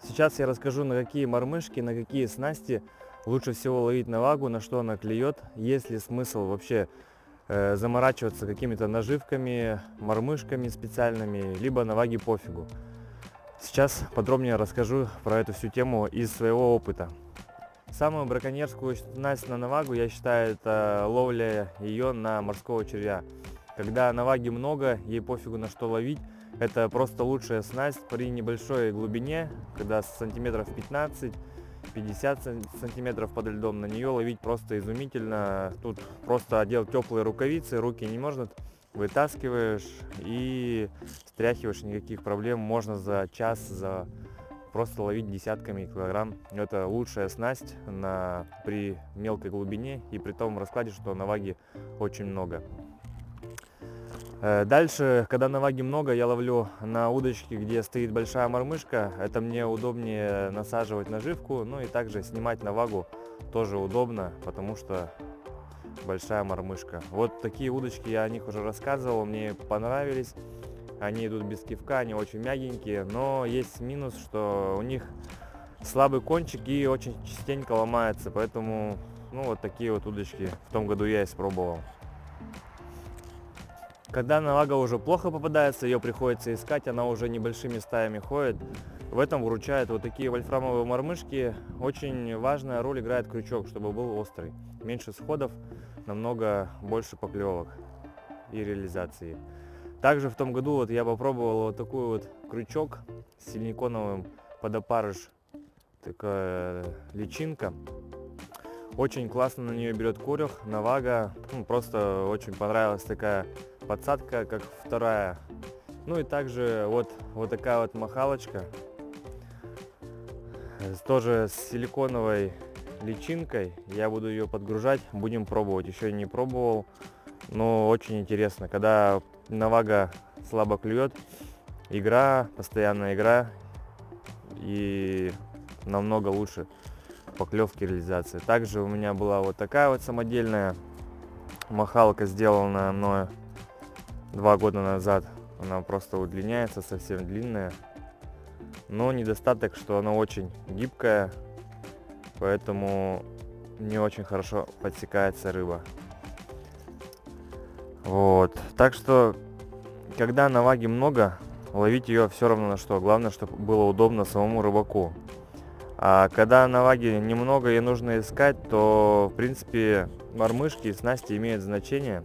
Сейчас я расскажу, на какие мормышки, на какие снасти лучше всего ловить навагу, на что она клюет, есть ли смысл вообще заморачиваться какими-то наживками, мормышками специальными, либо наваги пофигу. Сейчас подробнее расскажу про эту всю тему из своего опыта. Самую браконьерскую снасть на навагу, я считаю, это ловля ее на морского червя. Когда наваги много, ей пофигу на что ловить, это просто лучшая снасть при небольшой глубине, когда сантиметров 15-50 сантиметров под льдом, на нее ловить просто изумительно. Тут просто одел теплые рукавицы, руки не можно, вытаскиваешь и стряхиваешь, никаких проблем, можно за час, просто ловить десятками килограмм. Это лучшая снасть при мелкой глубине и при том раскладе, что наваги очень много. Дальше, когда наваги много, я ловлю на удочке, где стоит большая мормышка. Это мне удобнее насаживать наживку, ну и также снимать навагу тоже удобно, потому что большая мормышка. Вот такие удочки, я о них уже рассказывал, мне понравились. Они идут без кивка, они очень мягенькие, но есть минус, что у них слабый кончик и очень частенько ломается, поэтому вот такие вот удочки в том году я испробовал. Когда навага уже плохо попадается, ее приходится искать, она уже небольшими стаями ходит. В этом выручают вот такие вольфрамовые мормышки. Очень важная роль играет крючок, чтобы был острый. Меньше сходов, намного больше поклевок и реализации. Также в том году я попробовал вот такой вот крючок с силиконовым под опарыш, такая личинка. Очень классно на нее берет корёх, навага. Просто очень понравилась такая подсадка, как вторая. Ну и также вот такая вот махалочка, тоже с силиконовой личинкой. Я буду ее подгружать, будем пробовать. Еще не пробовал, но очень интересно, когда навага слабо клюет, постоянная игра и намного лучше поклевки, реализации. Также у меня была вот такая вот самодельная махалка, сделана мною 2 года назад. Она просто удлиняется, совсем длинная, но недостаток, что она очень гибкая, поэтому не очень хорошо подсекается рыба. Так что, когда наваги много, ловить ее все равно на что. Главное, чтобы было удобно самому рыбаку. А когда наваги немного и нужно искать, то в принципе мормышки и снасти имеют значение.